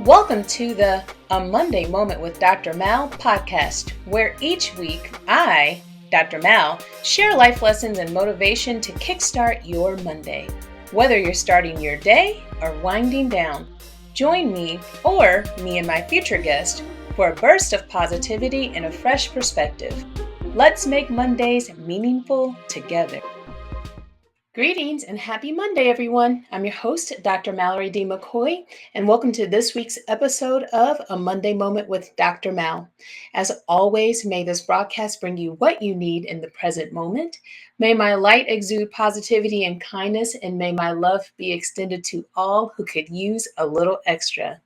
Welcome to the A Monday Moment with Dr. Mal podcast, where each week I, Dr. Mal, share life lessons and motivation to kickstart your Monday. Whether you're starting your day or winding down, join me or me and my future guest for a burst of positivity and a fresh perspective. Let's make Mondays meaningful together. Greetings and happy Monday, everyone. I'm your host, Dr. Mallory D. McCoy, and welcome to this week's episode of A Monday Moment with Dr. Mal. As always, may this broadcast bring you what you need in the present moment. May my light exude positivity and kindness, and may my love be extended to all who could use a little extra.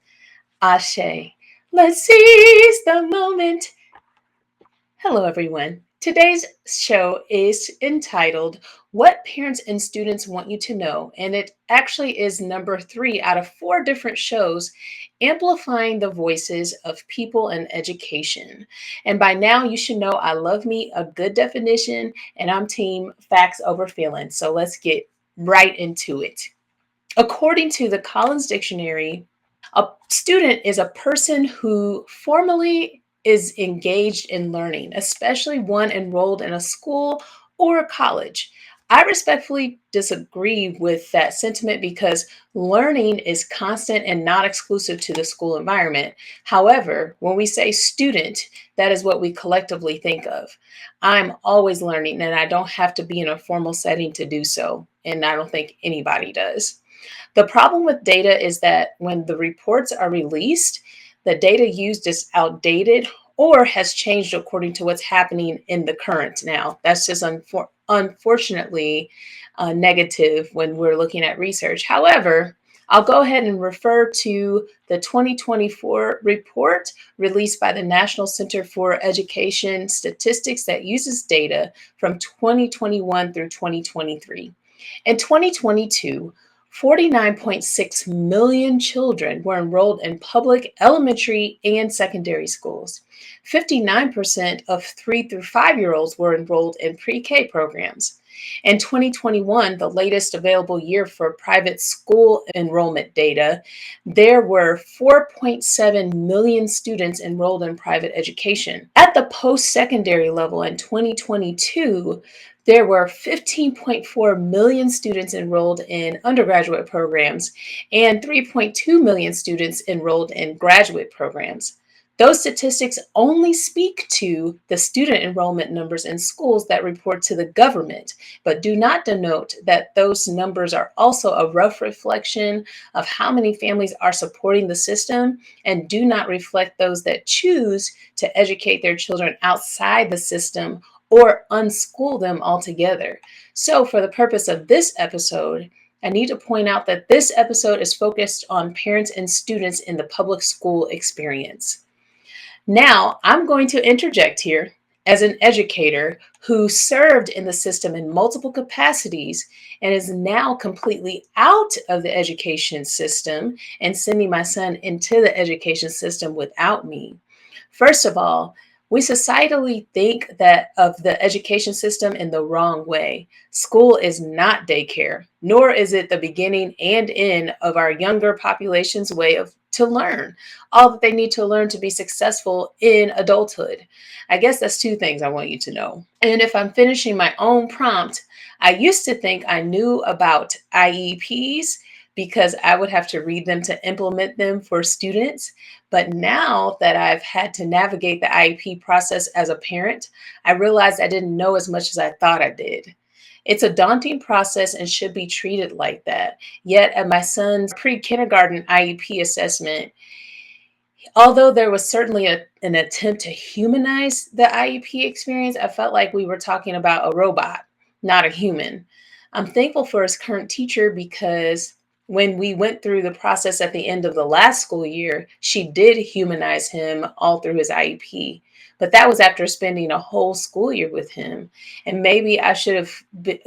Ashe. Let's seize the moment. Hello, everyone. Today's show is entitled What Parents and Students Want You to Know, and it actually is number 3 out of 4 different shows amplifying the voices of people in education. And by now, you should know I love me a good definition, and I'm team facts over feelings. So let's get right into it. According to the Collins Dictionary, a student is a person who formally is engaged in learning, especially one enrolled in a school or a college. I respectfully disagree with that sentiment because learning is constant and not exclusive to the school environment. However, when we say student, that is what we collectively think of. I'm always learning and I don't have to be in a formal setting to do so, and I don't think anybody does. The problem with data is that when the reports are released, the data used is outdated or has changed according to what's happening in the current now. That's just unfortunately negative when we're looking at research. However, I'll go ahead and refer to the 2024 report released by the National Center for Education Statistics that uses data from 2021 through 2023. In 2022, 49.6 million children were enrolled in public elementary and secondary schools. 59% of 3 through 5-year-olds were enrolled in pre-K programs. In 2021, the latest available year for private school enrollment data, there were 4.7 million students enrolled in private education. At the post-secondary level in 2022, there were 15.4 million students enrolled in undergraduate programs and 3.2 million students enrolled in graduate programs. Those statistics only speak to the student enrollment numbers in schools that report to the government, but do not denote that those numbers are also a rough reflection of how many families are supporting the system and do not reflect those that choose to educate their children outside the system or unschool them altogether. So for the purpose of this episode, I need to point out that this episode is focused on parents and students in the public school experience. Now, I'm going to interject here as an educator who served in the system in multiple capacities and is now completely out of the education system and sending my son into the education system without me. First of all, we societally think that of the education system in the wrong way. School is not daycare, nor is it the beginning and end of our younger population's way to learn, all that they need to learn to be successful in adulthood. I guess that's 2 things I want you to know. And if I'm finishing my own prompt, I used to think I knew about IEPs because I would have to read them to implement them for students. But now that I've had to navigate the IEP process as a parent, I realized I didn't know as much as I thought I did. It's a daunting process and should be treated like that. Yet at my son's pre-kindergarten IEP assessment, although there was certainly an attempt to humanize the IEP experience, I felt like we were talking about a robot, not a human. I'm thankful for his current teacher because when we went through the process at the end of the last school year, she did humanize him all through his IEP. But that was after spending a whole school year with him. And maybe I should have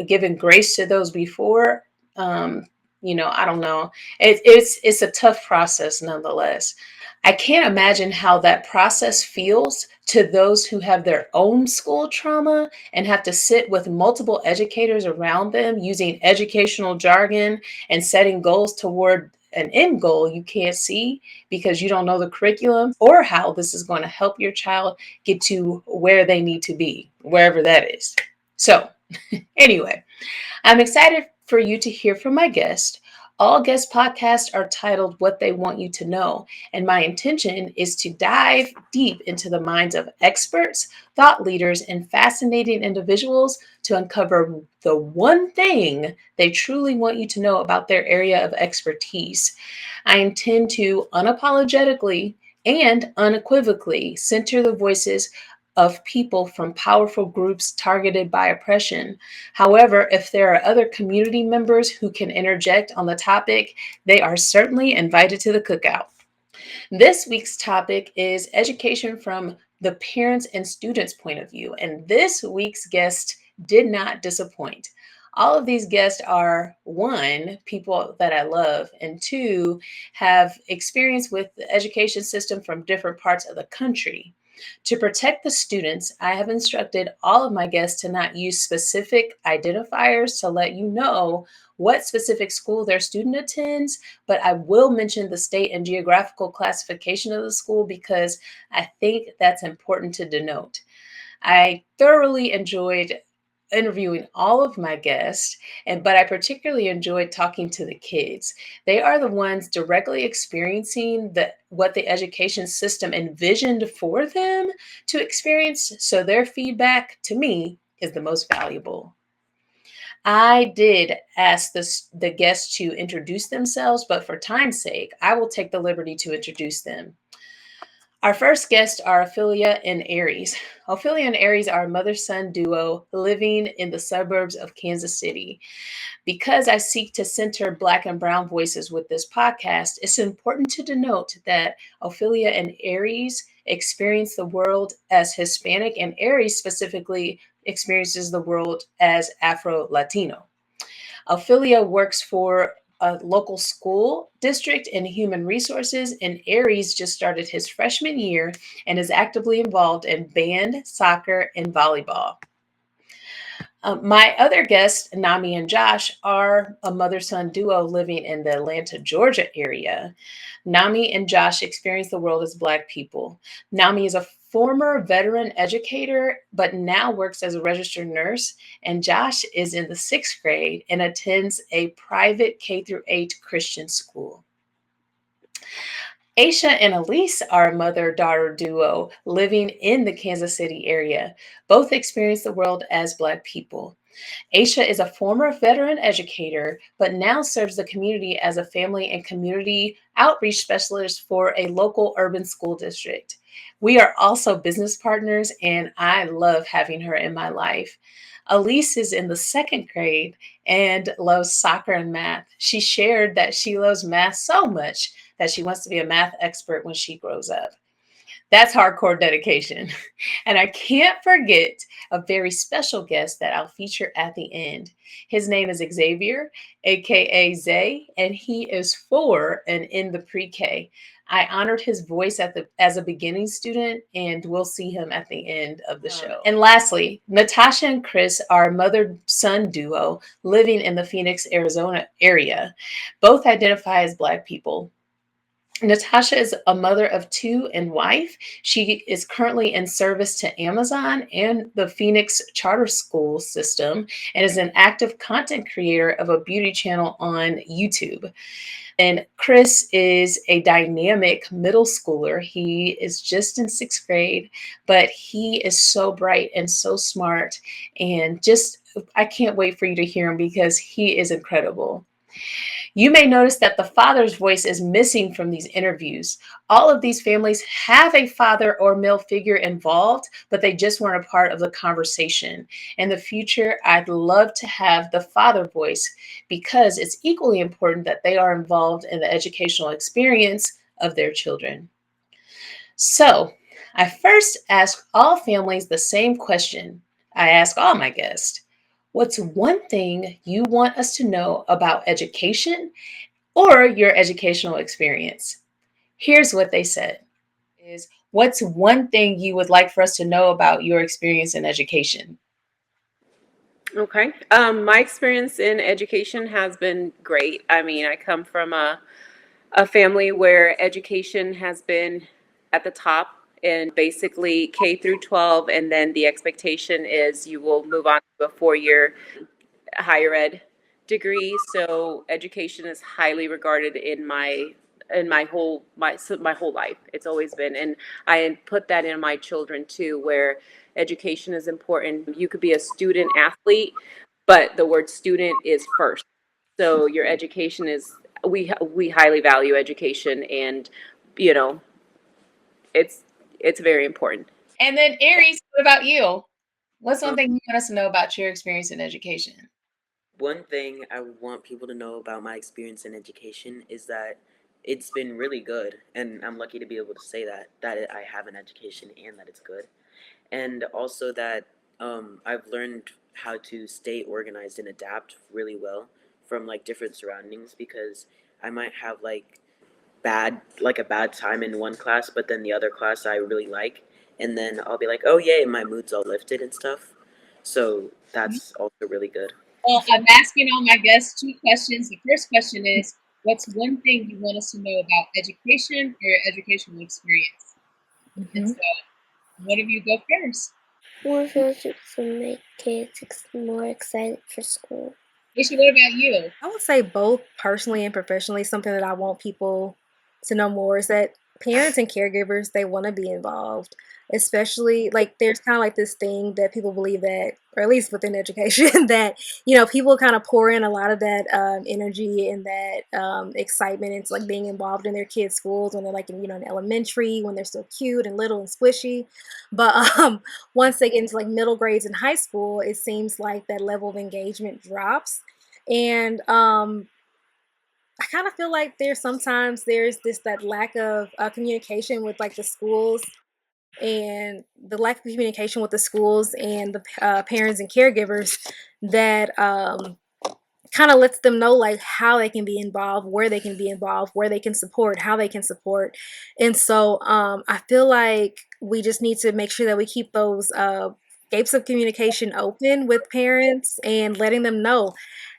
given grace to those before. I don't know. It's a tough process nonetheless. I can't imagine how that process feels to those who have their own school trauma and have to sit with multiple educators around them using educational jargon and setting goals toward an end goal you can't see because you don't know the curriculum or how this is going to help your child get to where they need to be, wherever that is. So, anyway, I'm excited for you to hear from my guest. All guest podcasts are titled What They Want You to Know, and my intention is to dive deep into the minds of experts, thought leaders, and fascinating individuals to uncover the one thing they truly want you to know about their area of expertise. I intend to unapologetically and unequivocally center the voices of people from powerful groups targeted by oppression. However, if there are other community members who can interject on the topic, they are certainly invited to the cookout. This week's topic is education from the parents and students' point of view, and this week's guest did not disappoint. All of these guests are one, people that I love, and two, have experience with the education system from different parts of the country. To protect the students, I have instructed all of my guests to not use specific identifiers to let you know what specific school their student attends, but I will mention the state and geographical classification of the school because I think that's important to denote. I thoroughly enjoyed interviewing all of my guests, but I particularly enjoyed talking to the kids. They are the ones directly experiencing what the education system envisioned for them to experience, so their feedback to me is the most valuable. I did ask the guests to introduce themselves, but for time's sake, I will take the liberty to introduce them. Our first guests are Ophelia and Aries. Ophelia and Aries are a mother-son duo living in the suburbs of Kansas City. Because I seek to center Black and Brown voices with this podcast, it's important to denote that Ophelia and Aries experience the world as Hispanic, and Aries specifically experiences the world as Afro-Latino. Ophelia works for a local school district in human resources, and Aries just started his freshman year and is actively involved in band, soccer, and volleyball. My other guests, Nami and Josh, are a mother-son duo living in the Atlanta, Georgia area. Nami and Josh experience the world as Black people. Nami is a former veteran educator, but now works as a registered nurse. And Josh is in the 6th grade and attends a private K-8 Christian school. Aisha and Elise are a mother-daughter duo living in the Kansas City area. Both experience the world as Black people. Aisha is a former veteran educator, but now serves the community as a family and community outreach specialist for a local urban school district. We are also business partners, and I love having her in my life. Elise is in the 2nd grade and loves soccer and math. She shared that she loves math so much that she wants to be a math expert when she grows up. That's hardcore dedication. And I can't forget a very special guest that I'll feature at the end. His name is Xavier, aka Zay, and he is 4 and in the pre-K. I honored his voice as a beginning student, and we'll see him at the end of the show. And lastly, Natasha and Chris are a mother-son duo living in the Phoenix, Arizona area. Both identify as Black people. Natasha is a mother of 2 and wife. She is currently in service to Amazon and the Phoenix charter school system and is an active content creator of a beauty channel on YouTube. And Chris is a dynamic middle schooler. He is just in 6th grade, but he is so bright and so smart. And I can't wait for you to hear him because he is incredible. You may notice that the father's voice is missing from these interviews. All of these families have a father or male figure involved, but they just weren't a part of the conversation. In the future, I'd love to have the father voice because it's equally important that they are involved in the educational experience of their children. So, I first ask all families the same question I ask all my guests. What's one thing you want us to know about education or your educational experience? Here's what they said is, what's one thing you would like for us to know about your experience in education? Okay. My experience in education has been great. I mean, I come from a A family where education has been at the top and basically K through 12, and then the expectation is you will move on to a 4 year higher ed degree. So education is highly regarded in my whole life. It's always been, and I put that in my children too, where education is important. You could be a student athlete, but the word student is first. So your education is we highly value education, and you know it's it's very important. And then Aries, what about you? What's one thing you want us to know about your experience in education? One thing I want people to know about my experience in education is that it's been really good, and I'm lucky to be able to say that I have an education and that it's good, and also that I've learned how to stay organized and adapt really well from like different surroundings because I might have like a bad time in one class, but then the other class I really like, and then I'll be like, oh yay, my mood's all lifted and stuff. So that's also really good. Well, I'm asking all my guests two questions. The first question is, what's one thing you want us to know about education or your educational experience? And so, one of you go first. More subjects to make kids more excited for school. Isha, what about you? I would say both personally and professionally. Something that I want people to know more is that parents and caregivers, they want to be involved, especially like there's kind of like this thing that people believe that, or at least within education, that people kind of pour in a lot of that energy and that excitement into like being involved in their kids' schools when they're like in elementary, when they're still cute and little and squishy. But once they get into like middle grades and high school, it seems like that level of engagement drops. And I kind of feel like there's this that lack of communication with like the schools, and the lack of communication with the schools and the parents and caregivers that kind of lets them know like how they can be involved, where they can be involved, where they can support, how they can support. And so I feel like we just need to make sure that we keep those gates of communication open with parents and letting them know,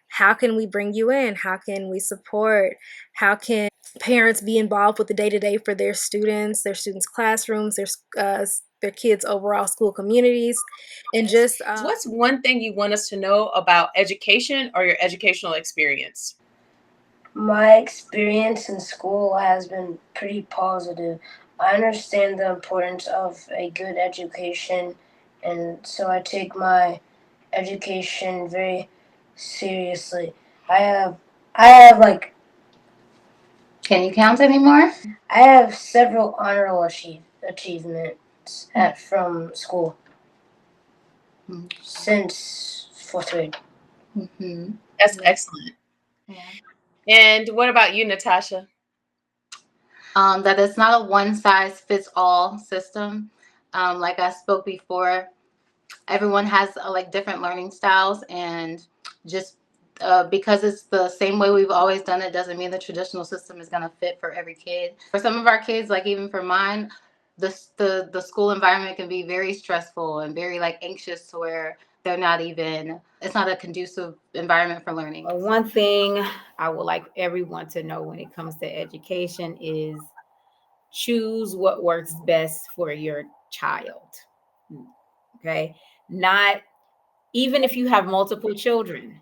how can we bring you in, how can we support, how can parents be involved with the day-to-day for their students classrooms, their kids overall school communities, and just What's one thing you want us to know about education or your educational experience? My experience in school has been pretty positive. I understand the importance of a good education, and so I take my education very seriously. I have I have like Can you count anymore? I have several honorable achievements from school since fourth grade. Mm-hmm. That's excellent. Yeah. And what about you, Natasha? That it's not a one size fits all system. Like I spoke before, everyone has like different learning styles, and just because it's the same way we've always done it doesn't mean the traditional system is going to fit for every kid. For some of our kids, like even for mine, the school environment can be very stressful and very like anxious, to where it's not a conducive environment for learning. One thing I would like everyone to know when it comes to education is choose what works best for your child. Okay. Not even if you have multiple children,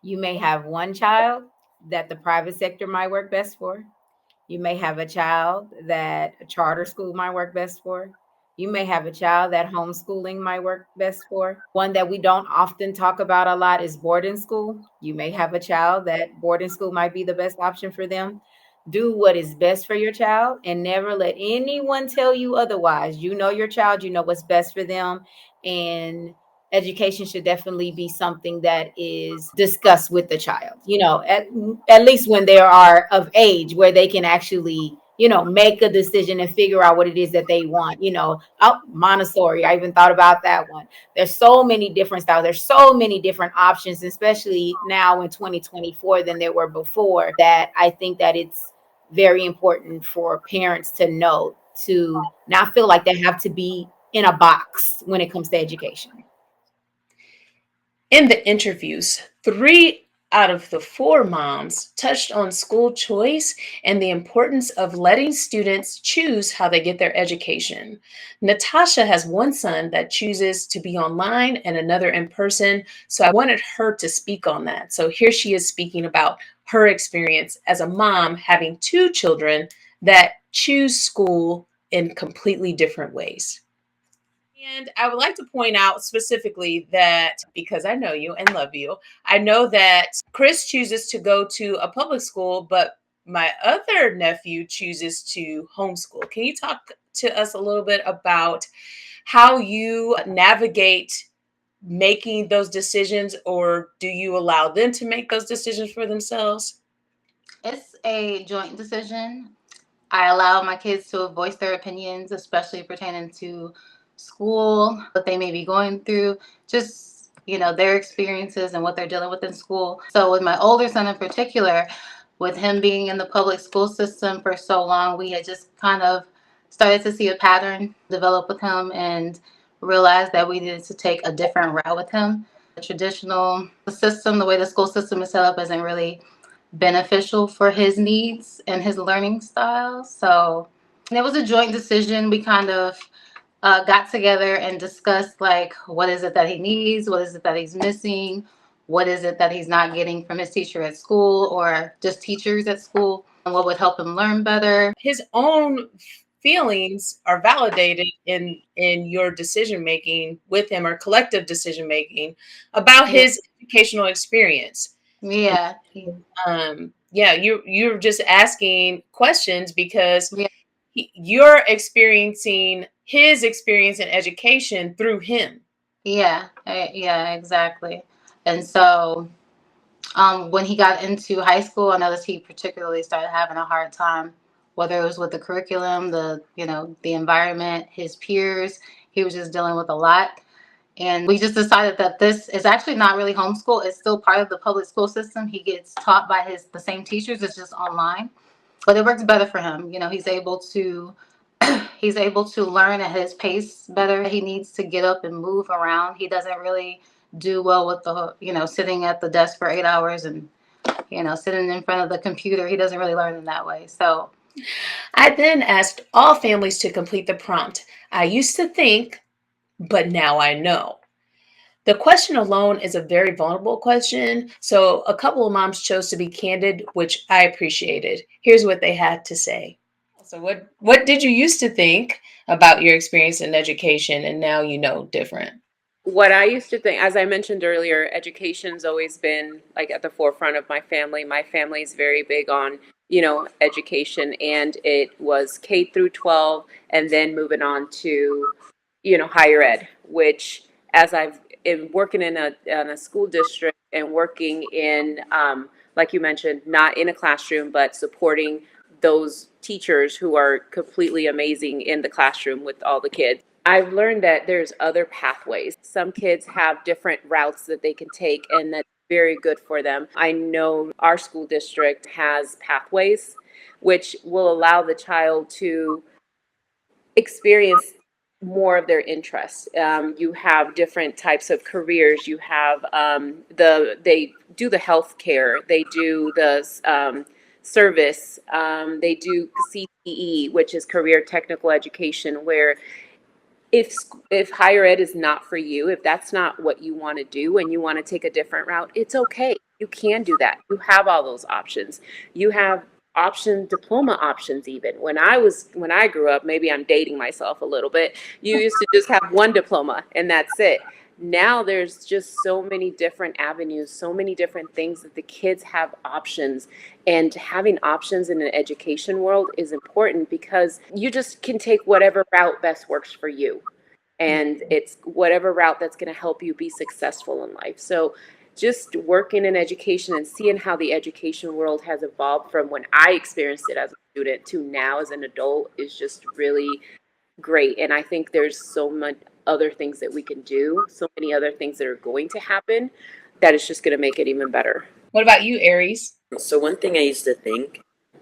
you may have one child that the private sector might work best for. You may have a child that a charter school might work best for. You may have a child that homeschooling might work best for. One that we don't often talk about a lot is boarding school. You may have a child that boarding school might be the best option for them. Do what is best for your child and never let anyone tell you otherwise. You know your child, you know what's best for them. And education should definitely be something that is discussed with the child, at least when they are of age where they can actually, make a decision and figure out what it is that they want. Montessori, I even thought about that one. There's so many different styles, there's so many different options, especially now in 2024 than there were before, that I think that it's very important for parents to know, to not feel like they have to be in a box when it comes to education. In the interviews, three out of the 4 moms touched on school choice and the importance of letting students choose how they get their education. Natasha has one son that chooses to be online and another in person, so I wanted her to speak on that. So here she is speaking about her experience as a mom having 2 children that choose school in completely different ways. And I would like to point out specifically that because I know you and love you, I know that Chris chooses to go to a public school, but my other nephew chooses to homeschool. Can you talk to us a little bit about how you navigate making those decisions, or do you allow them to make those decisions for themselves? It's a joint decision. I allow my kids to voice their opinions, especially pertaining to school, what they may be going through, just, their experiences and what they're dealing with in school. So with my older son in particular, with him being in the public school system for so long, we had just kind of started to see a pattern develop with him and realized that we needed to take a different route with him. The traditional system, the way the school system is set up, isn't really beneficial for his needs and his learning style. So it was a joint decision. We kind of got together and discussed, like, what is it that he needs? What is it that he's missing? What is it that he's not getting from his teacher at school or just teachers at school? And what would help him learn better? His own feelings are validated in your decision making with him, or collective decision making about Yeah. his educational experience. Yeah. Yeah, you're just asking questions because Yeah. you're experiencing his experience in education through him. Yeah, exactly. And so when he got into high school, I noticed he particularly started having a hard time, whether it was with the curriculum, the environment, his peers. He was just dealing with a lot. And we just decided that this is actually not really homeschool. It's still part of the public school system. He gets taught by the same teachers. It's just online, but it works better for him. He's able to learn at his pace better. He needs to get up and move around. He doesn't really do well with sitting at the desk for 8 hours and sitting in front of the computer. He doesn't really learn in that way. So I then asked all families to complete the prompt. I used to think, but now I know. The question alone is a very vulnerable question, so a couple of moms chose to be candid, which I appreciated. Here's what they had to say. So what did you used to think about your experience in education and now you know different? What I used to think, as I mentioned earlier, education's always been like at the forefront of my family. My family's very big on, education, and it was K through 12 and then moving on to, higher ed, which as I've been working in a school district and working in, like you mentioned, not in a classroom, but supporting those teachers who are completely amazing in the classroom with all the kids. I've learned that there's other pathways. Some kids have different routes that they can take, and that's very good for them. I know our school district has pathways, which will allow the child to experience more of their interests. You have different types of careers. You have they do the healthcare, they do the service, they do CTE, which is career technical education, where if higher ed is not for you, if that's not what you want to do and you want to take a different route, it's okay. You can do that. You have all those options. You have diploma options. Even when I grew up, maybe I'm dating myself a little bit, you used to just have one diploma and that's it. Now there's just so many different avenues, so many different things that the kids have options. And having options in an education world is important because you just can take whatever route best works for you. And it's whatever route that's going to help you be successful in life. So just working in education and seeing how the education world has evolved from when I experienced it as a student to now as an adult is just really great. And I think there's so much other things that we can do, so many other things that are going to happen, that it's just going to make it even better. What about you, Aries? So one thing I used to think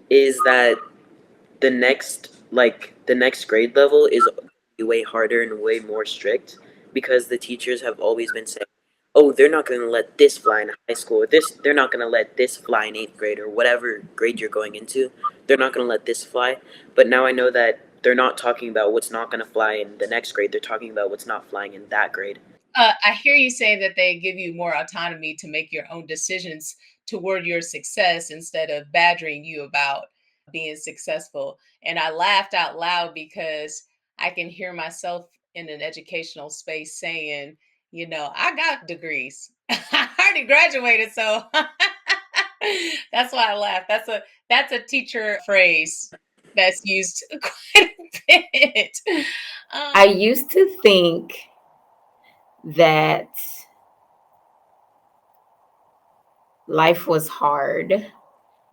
is that the next grade level is way harder and way more strict because the teachers have always been saying, oh, they're not going to let this fly in high school, or they're not going to let this fly in 8th grade, or whatever grade you're going into. They're not going to let this fly. But now I know that they're not talking about what's not going to fly in the next grade. They're talking about what's not flying in that grade. I hear you say that they give you more autonomy to make your own decisions toward your success instead of badgering you about being successful. And I laughed out loud because I can hear myself in an educational space saying, I got degrees. I already graduated, so that's why I laugh. That's a teacher phrase that's used quite a bit. I used to think that life was hard,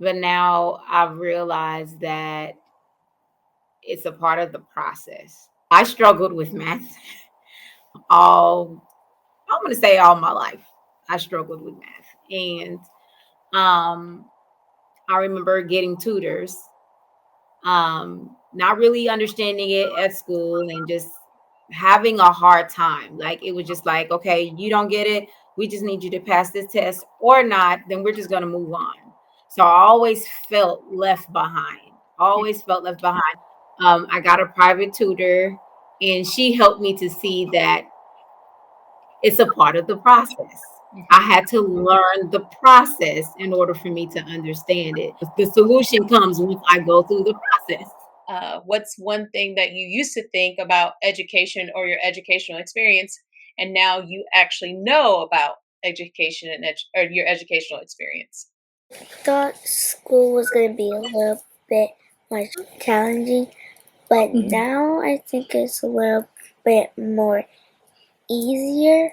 but now I've realized that it's a part of the process. I struggled with math I'm going to say all my life. I struggled with math. And I remember getting tutors, not really understanding it at school and just having a hard time. Like it was just like, okay, you don't get it. We just need you to pass this test or not, then we're just going to move on. So I always felt left behind. Always felt left behind. I got a private tutor and she helped me to see that it's a part of the process. I had to learn the process in order for me to understand it. The solution comes once I go through the process. What's one thing that you used to think about education or your educational experience, and now you actually know about education and or your educational experience? Thought school was going to be a little bit more challenging, but now I think it's a little bit more easier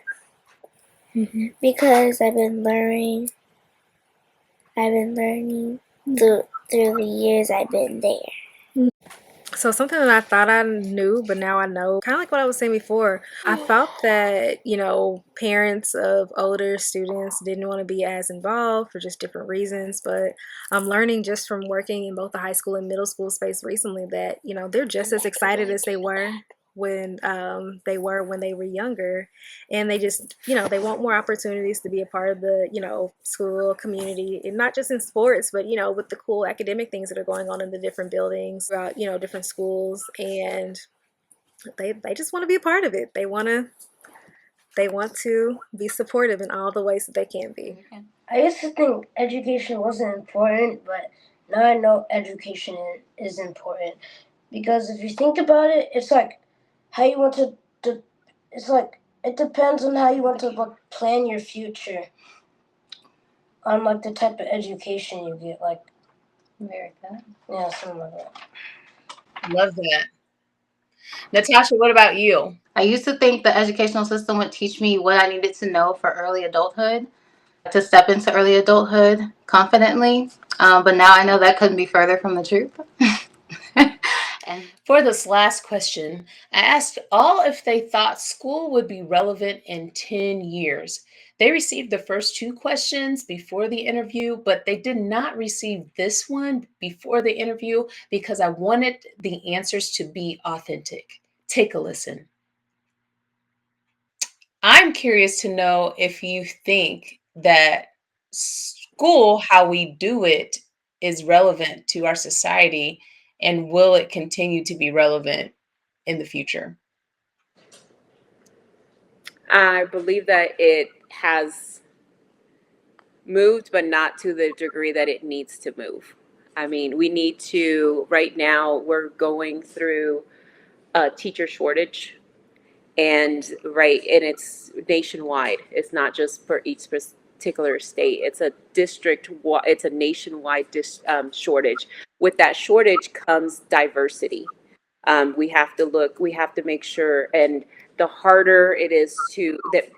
because I've been learning through the years I've been there. So something that I thought I knew, but now I know, kind of like what I was saying before, I felt that, parents of older students didn't want to be as involved for just different reasons. But I'm learning just from working in both the high school and middle school space recently that, they're just as excited as they were when they were younger, and they just they want more opportunities to be a part of the school community, and not just in sports, but with the cool academic things that are going on in the different buildings throughout different schools, and they just want to be a part of it. They want to be supportive in all the ways that they can be. I used to think education wasn't important, but now I know education is important. Because if you think about it, it's like how you want to it's like it depends on how you want to plan your future. On like the type of education you get, like America. Yeah, something like that. Love that. Natasha, what about you? I used to think the educational system would teach me what I needed to know for early adulthood, to step into early adulthood confidently. But now I know that couldn't be further from the truth. And for this last question, I asked all if they thought school would be relevant in 10 years. They received the first 2 questions before the interview, but they did not receive this one before the interview because I wanted the answers to be authentic. Take a listen. I'm curious to know if you think that school, how we do it, is relevant to our society, and will it continue to be relevant in the future? I believe that it has moved, but not to the degree that it needs to move. I mean, we need to, right now, we're going through a teacher shortage, and it's nationwide. It's not just for each particular state. It's a it's a nationwide shortage. With that shortage comes diversity. We have to make sure, and the harder it is that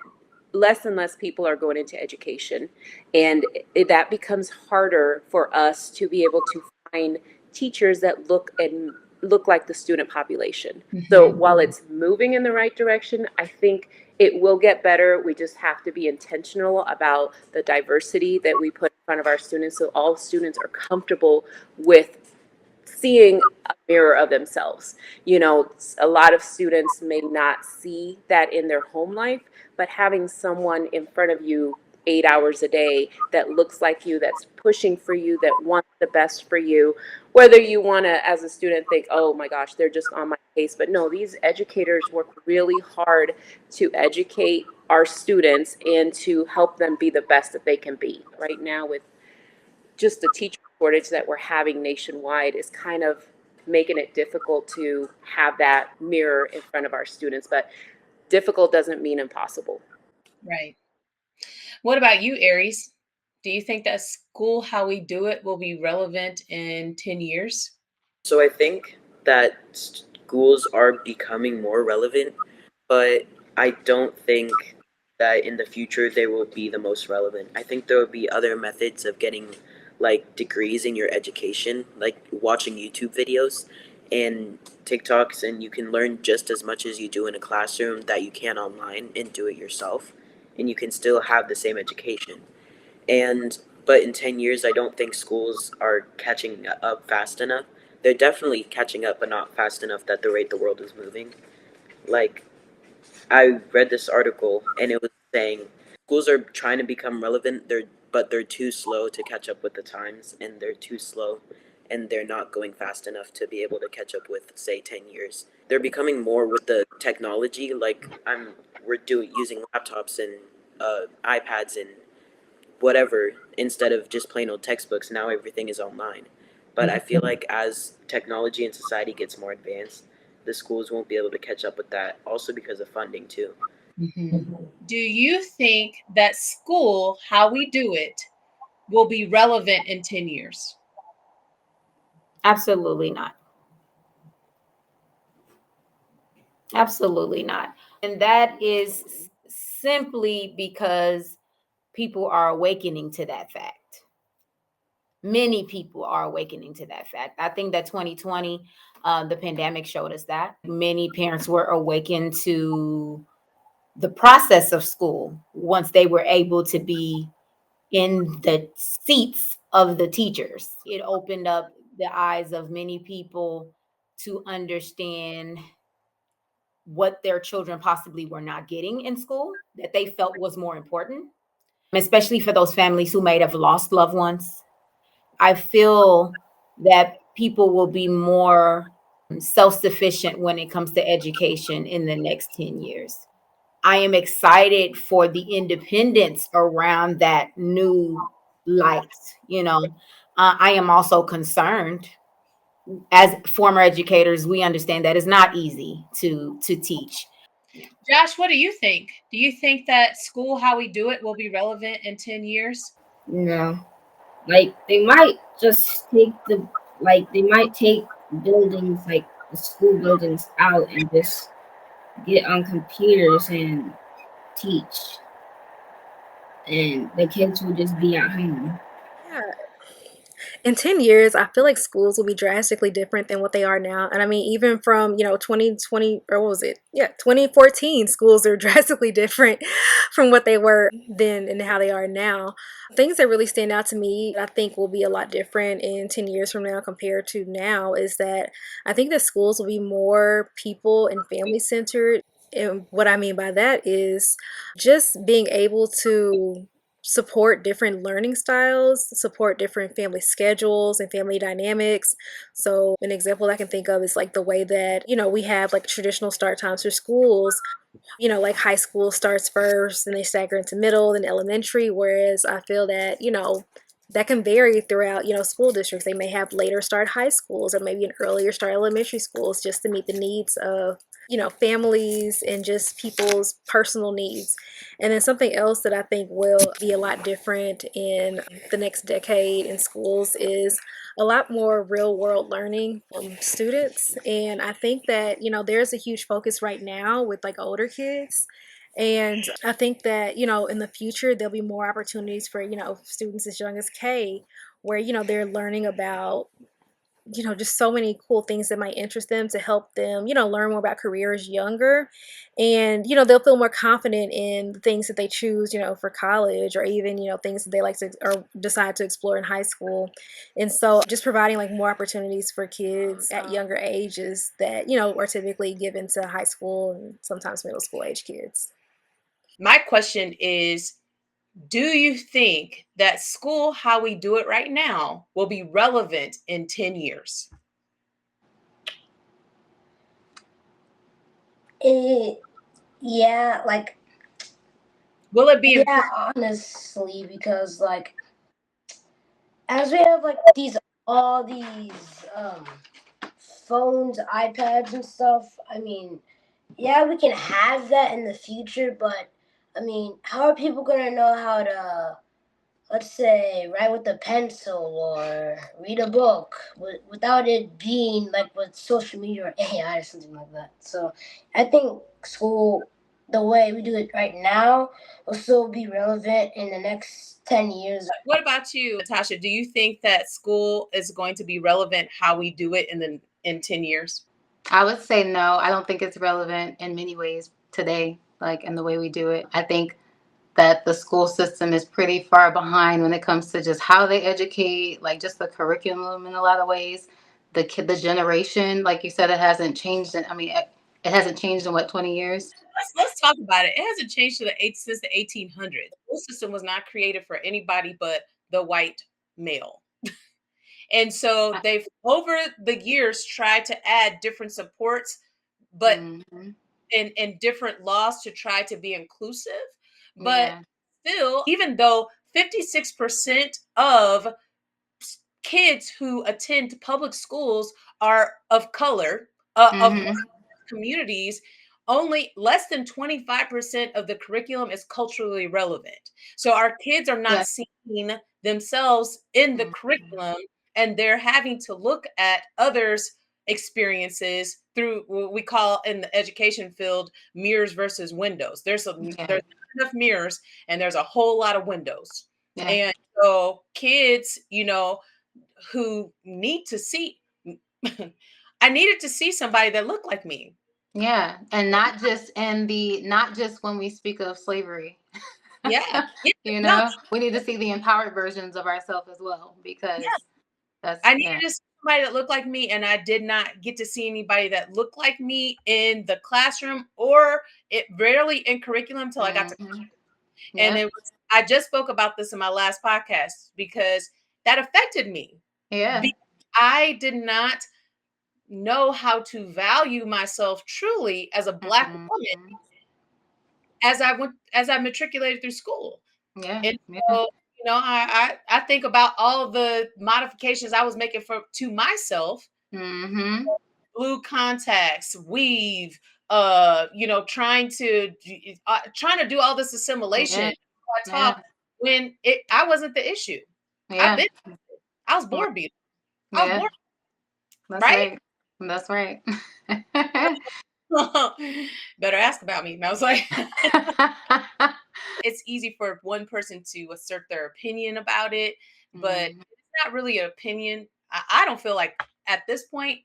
less and less people are going into education, and that becomes harder for us to be able to find teachers that look like the student population. So while it's moving in the right direction, I think it will get better. We just have to be intentional about the diversity that we put in front of our students, so all students are comfortable with seeing a mirror of themselves. You know, a lot of students may not see that in their home life, but having someone in front of you 8 hours a day that looks like you, that's pushing for you, that wants the best for you, whether you want to, as a student, think, oh my gosh, they're just on my case. But no, these educators work really hard to educate our students and to help them be the best that they can be. Right now, with just the teacher shortage that we're having nationwide, is kind of making it difficult to have that mirror in front of our students. But difficult doesn't mean impossible. Right. What about you, Aries? Do you think that school, how we do it, will be relevant in 10 years? So I think that schools are becoming more relevant, but I don't think that in the future they will be the most relevant. I think there will be other methods of getting like degrees in your education, like watching YouTube videos and TikToks, and you can learn just as much as you do in a classroom that you can online and do it yourself, and you can still have the same education. And but in 10 years, I don't think schools are catching up fast enough. They're definitely catching up, but not fast enough at the rate the world is moving. Like, I read this article and it was saying schools are trying to become relevant, but they're too slow to catch up with the times, and they're too slow and they're not going fast enough to be able to catch up with, say, 10 years. They're becoming more with the technology, like we're doing using laptops and iPads and whatever instead of just plain old textbooks. Now everything is online. But I feel like as technology and society gets more advanced, the schools won't be able to catch up with that, also because of funding too. Do you think that school, how we do it, will be relevant in 10 years? Absolutely not. Absolutely not. And that is simply because people are awakening to that fact. Many people are awakening to that fact. I think that 2020, the pandemic showed us that. Many parents were awakened to the process of school once they were able to be in the seats of the teachers. It opened up the eyes of many people to understand what their children possibly were not getting in school that they felt was more important, especially for those families who might have lost loved ones. I feel that people will be more self sufficient when it comes to education in the next 10 years. I am excited for the independence around that new light. You know, I am also concerned. As former educators, we understand that it's not easy to teach. Josh, what do you think? Do you think that school, how we do it, will be relevant in 10 years? No, like they might take buildings like the school buildings out and just get on computers and teach, and the kids will just be at home. Yeah. In 10 years, I feel like schools will be drastically different than what they are now. And I mean, even from, 2020, or what was it? Yeah, 2014, schools are drastically different from what they were then and how they are now. Things that really stand out to me, I think will be a lot different in 10 years from now compared to now, is that I think that schools will be more people and family centered. And what I mean by that is just being able to support different learning styles, support different family schedules and family dynamics. So, an example I can think of is like the way that, we have like traditional start times for schools. Like high school starts first and they stagger into middle and elementary, whereas I feel that, that can vary throughout, school districts. They may have later start high schools or maybe an earlier start elementary schools just to meet the needs of, families and just people's personal needs. And then something else that I think will be a lot different in the next decade in schools is a lot more real world learning from students. And I think that, there's a huge focus right now with like older kids. And I think that, in the future, there'll be more opportunities for, students as young as K, where, they're learning about just so many cool things that might interest them to help them, learn more about careers younger. And, they'll feel more confident in the things that they choose, for college, or even, things that they like to or decide to explore in high school. And so just providing like more opportunities for kids at younger ages that, are typically given to high school and sometimes middle school age kids. My question is, do you think that school, how we do it right now, will be relevant in 10 years? Yeah, like, Will it be yeah, honestly, because like as we have like all these phones, iPads and stuff, I mean, yeah, we can have that in the future, but I mean, how are people gonna know how to, let's say, write with a pencil or read a book without it being like with social media or AI or something like that? So I think school, the way we do it right now, will still be relevant in the next 10 years. What about you, Natasha? Do you think that school is going to be relevant how we do it in 10 years? I would say no. I don't think it's relevant in many ways today, like in the way we do it. I think that the school system is pretty far behind when it comes to just how they educate, like just the curriculum in a lot of ways. The generation, like you said, it hasn't changed. It hasn't changed in what, 20 years? Let's talk about it. It hasn't changed since the 1800s. The school system was not created for anybody but the white male. And so they've over the years tried to add different supports, but Mm-hmm. in different laws to try to be inclusive. But Yeah. still, even though 56% of kids who attend public schools are of color, of Mm-hmm. communities, only less than 25% of the curriculum is culturally relevant. So our kids are not Yeah. seeing themselves in the Mm-hmm. curriculum, and they're having to look at others' experiences through what we call in the education field mirrors versus windows. There's Yeah. not enough mirrors and there's a whole lot of windows. Yeah. And so kids, who need to see I needed to see somebody that looked like me. Yeah. And not just when we speak of slavery. Yeah. Yeah. No, We need to see the empowered versions of ourselves as well, yeah. because that's, I needed yeah. to see somebody that looked like me, and I did not get to see anybody that looked like me in the classroom, or it rarely in curriculum until I got to Mm-hmm. and Yep. I just spoke about this in my last podcast because that affected me. Yeah. Because I did not know how to value myself truly as a Black woman Mm-hmm. as I matriculated through school. Yeah. And Yeah. so, I think about all the modifications I was making to myself, Mm-hmm. blue contacts, weave, trying to do all this assimilation. Yeah. I Yeah. talk when I wasn't the issue. I've Yeah. been I was born beautiful. I was Yeah. born That's right. right. That's right. Better ask about me. And I was like, it's easy for one person to assert their opinion about it, but Mhm. it's not really an opinion. I don't feel like at this point,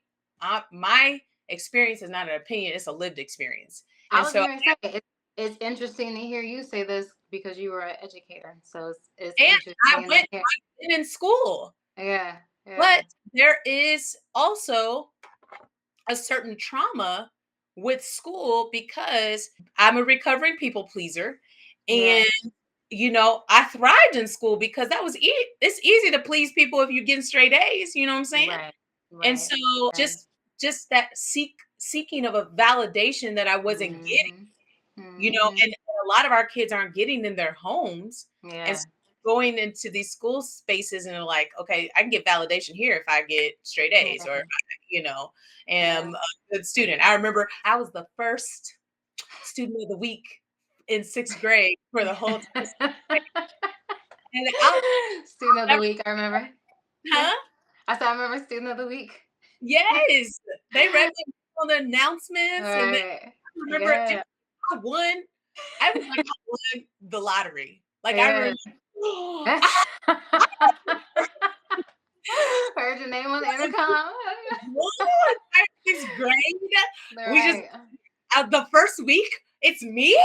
my experience is not an opinion; it's a lived experience. I And was so, going to say it's interesting to hear you say this because you were an educator. So it's and I interesting to went hear. in school, Yeah. Yeah. but there is also a certain trauma with school because I'm a recovering people pleaser, Yeah. and I thrived in school because that was it's easy to please people if you're getting straight A's, you know what I'm saying? Right. And Right. so Right. just that seeking of a validation that I wasn't getting, Mhm. Mhm. and a lot of our kids aren't getting in their homes. And Yeah. so going into these school spaces and they're like, okay, I can get validation here if I get straight A's, or Yeah. you know, Yeah. am a good student. I remember I was the first student of the week in 6th grade for the whole time. And Student of the never, week, I remember. huh? I said I remember student of the week. Yes, they read me on the announcements, and then Right. I remember Yeah. I won. I was like, I won the lottery. Like I Yeah. remember, Heard your name on the intercom. What? 6th grade? Right. We just the first week, it's me?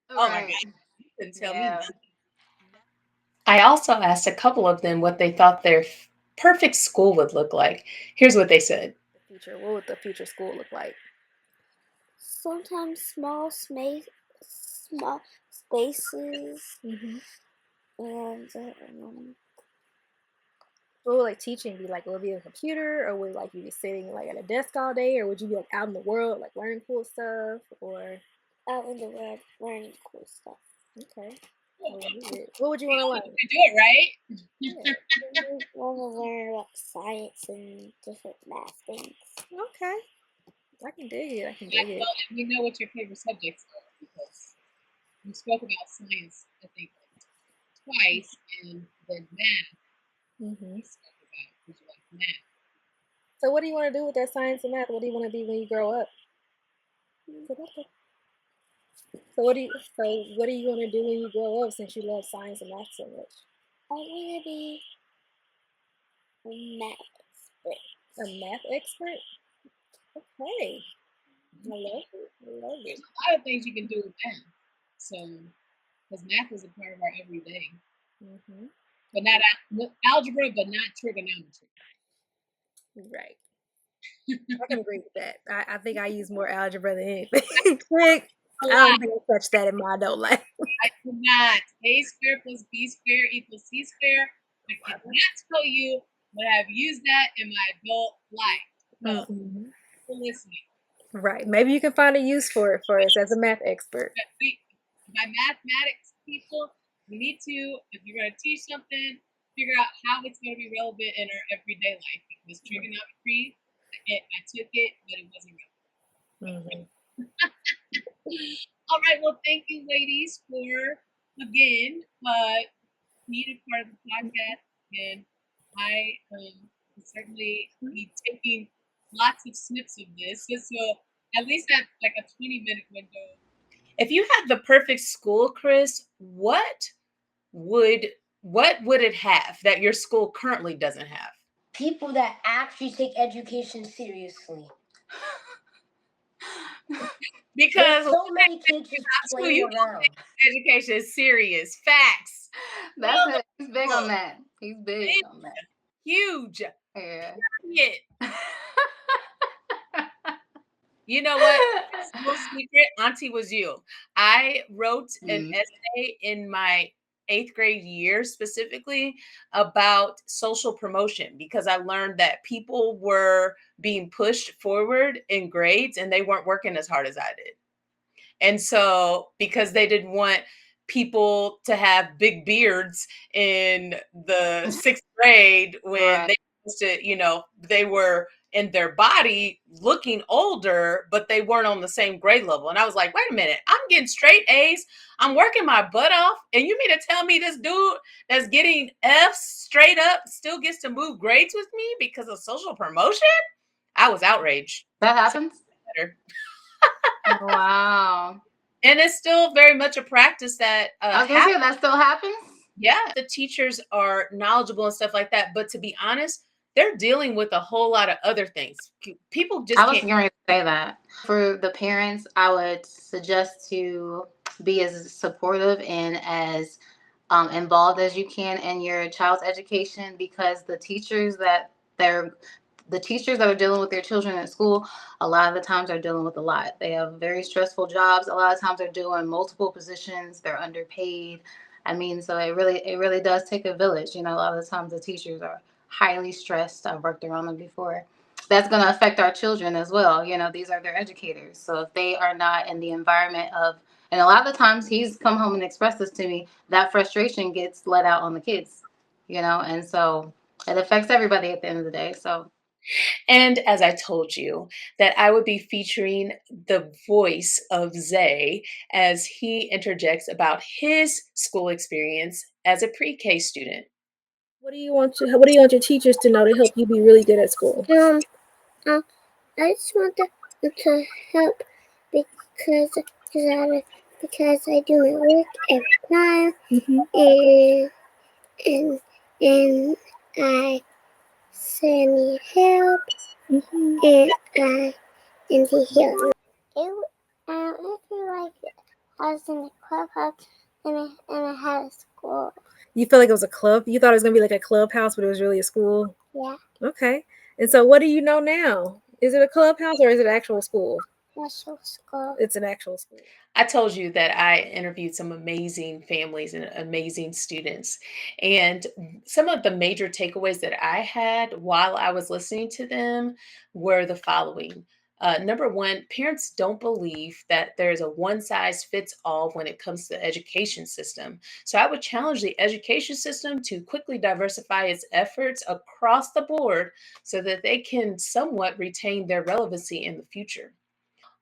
Oh my Right. God. You couldn't tell me Yeah. nothing. I also asked a couple of them what they thought their perfect school would look like. Here's what they said. What would the future school look like? Sometimes small spaces, and What would like teaching be like? Will it be a computer, or would like you be sitting like at a desk all day, or would you be like out in the world like learning cool stuff, or out in the world learning cool stuff. okay? What would you want to learn? You do it, right? Yeah. I want to learn about science and different math things. Okay, I can dig it. I can dig it. Well, we know what your favorite subjects are because you spoke about science, I think, twice, and then math. Mm-hmm. You spoke about because you like math. So, what do you want to do with that science and math? What do you want to be when you grow up? So, what do you want to do when you grow up? Since you love science and math so much, I want to be a math expert. a math expert. Okay, I love it. I love There's it. a lot of things you can do with math. So, because math is a part of our everyday. Mm-hmm. But not algebra, but not trigonometry. Right. I can agree with that. I think I use more algebra than anything. I don't think I touched that in my adult life. I do not. A squared plus B squared equals C squared. I cannot tell you, but I've used that in my adult life. No, for listening. Right. Maybe you can find a use for it for us as a math expert. My mathematics people, we need to, if you're going to teach something, figure out how it's going to be relevant in our everyday life. Because trigonometry, I took it, but it wasn't relevant. All right. Well, thank you, ladies, for again being a part of the podcast, and I will certainly be taking lots of snips of this. So at least at like a 20-minute window. If you had the perfect school, Chris, what would it have that your school currently doesn't have? People that actually take education seriously. Because there's so many kids just playing around. Education is serious. Facts. That's it. He's big on that. He's big on that. Huge. Yeah. You know what? No secret, Auntie was you. I wrote an essay in my 8th grade year specifically about social promotion because I learned that people were being pushed forward in grades and they weren't working as hard as I did. And so because they didn't want people to have big beards in the 6th grade when they used to, they were in their body looking older, but they weren't on the same grade level. And I was like, wait a minute, I'm getting straight A's. I'm working my butt off. And you mean to tell me this dude that's getting F's straight up still gets to move grades with me because of social promotion? I was outraged. That happens? Wow. And it's still very much a practice that I was gonna say that still happens. Yeah, the teachers are knowledgeable and stuff like that, but to be honest, they're dealing with a whole lot of other things. People just I was going to say that. For the parents, I would suggest to be as supportive and as involved as you can in your child's education, because the teachers that are dealing with their children at school, a lot of the times are dealing with a lot. They have very stressful jobs. A lot of times they're doing multiple positions. They're underpaid. I mean, so it really does take a village. A lot of the times the teachers are highly stressed. I've worked around them before. That's going to affect our children as well. These are their educators. So if they are not in the environment of, and a lot of the times he's come home and expressed this to me, that frustration gets let out on the kids, and so it affects everybody at the end of the day. So. And as I told you, that I would be featuring the voice of Zay as he interjects about his school experience as a pre-K student. What do you want your teachers to know to help you be really good at school? I just want them to help because I do my work every time, and I say I need over here. I feel like I was in the clubhouse and I had a school. You feel like it was a club? You thought it was going to be like a clubhouse, but it was really a school? Yeah. Okay. And so what do you know now? Is it a clubhouse or is it actual school? Actual school. It's an actual school. I told you that I interviewed some amazing families and amazing students. And some of the major takeaways that I had while I was listening to them were the following. Number one, parents don't believe that there's a one size fits all when it comes to the education system. So I would challenge the education system to quickly diversify its efforts across the board so that they can somewhat retain their relevancy in the future.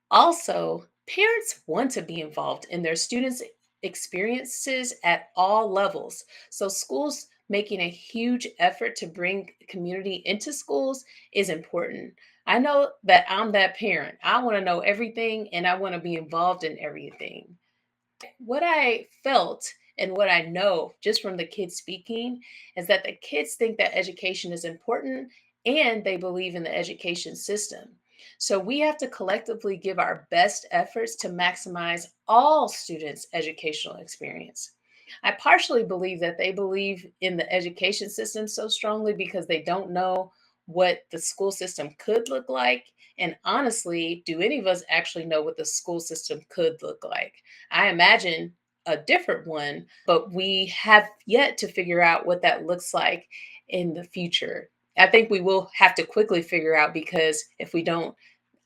Also, parents want to be involved in their students' experiences at all levels. So, schools making a huge effort to bring community into schools is important. I know that I'm that parent. I want to know everything and I want to be involved in everything. What I felt and what I know just from the kids speaking is that the kids think that education is important and they believe in the education system. So we have to collectively give our best efforts to maximize all students' educational experience. I partially believe that they believe in the education system so strongly because they don't know what the school system could look like. And honestly, do any of us actually know what the school system could look like? I imagine a different one, but we have yet to figure out what that looks like in the future. I think we will have to quickly figure out because if we don't,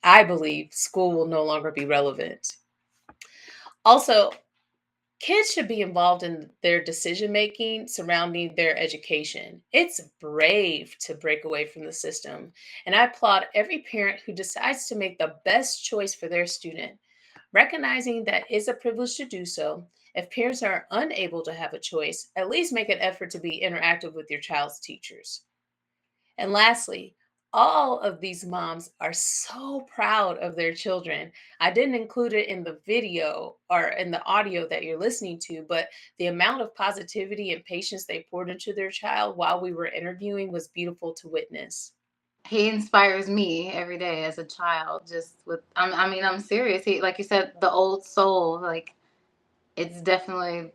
I believe school will no longer be relevant. Also, kids should be involved in their decision making surrounding their education. It's brave to break away from the system, and I applaud every parent who decides to make the best choice for their student. Recognizing that it's a privilege to do so, if parents are unable to have a choice, at least make an effort to be interactive with your child's teachers. And lastly, all of these moms are so proud of their children. I didn't include it in the video or in the audio that you're listening to, but the amount of positivity and patience they poured into their child while we were interviewing was beautiful to witness. He inspires me every day as a child. Just with, I mean, I'm serious. He, like you said, the old soul. Like, it's definitely,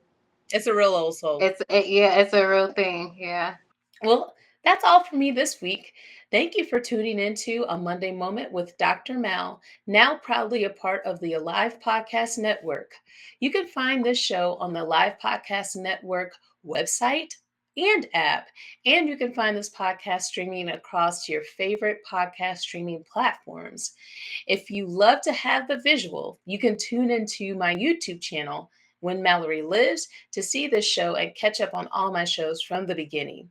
It's a real old soul. yeah, it's a real thing. Yeah. Well, that's all for me this week. Thank you for tuning into A Monday Moment with Dr. Mal, now proudly a part of the Alive Podcast Network. You can find this show on the Alive Podcast Network website and app, and you can find this podcast streaming across your favorite podcast streaming platforms. If you love to have the visual, you can tune into my YouTube channel, When Mallory Lives, to see this show and catch up on all my shows from the beginning.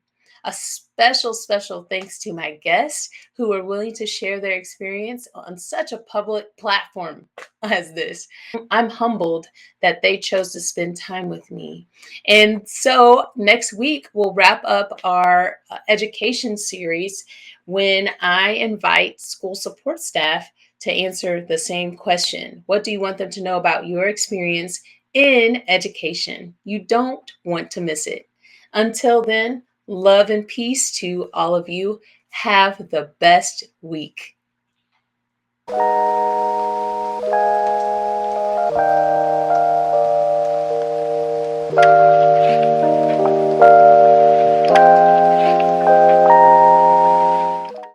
A special thanks to my guests who are willing to share their experience on such a public platform as this. I'm humbled that they chose to spend time with me. And so next week, we'll wrap up our education series when I invite school support staff to answer the same question. What do you want them to know about your experience in education? You don't want to miss it. Until then, love and peace to all of you. Have the best week.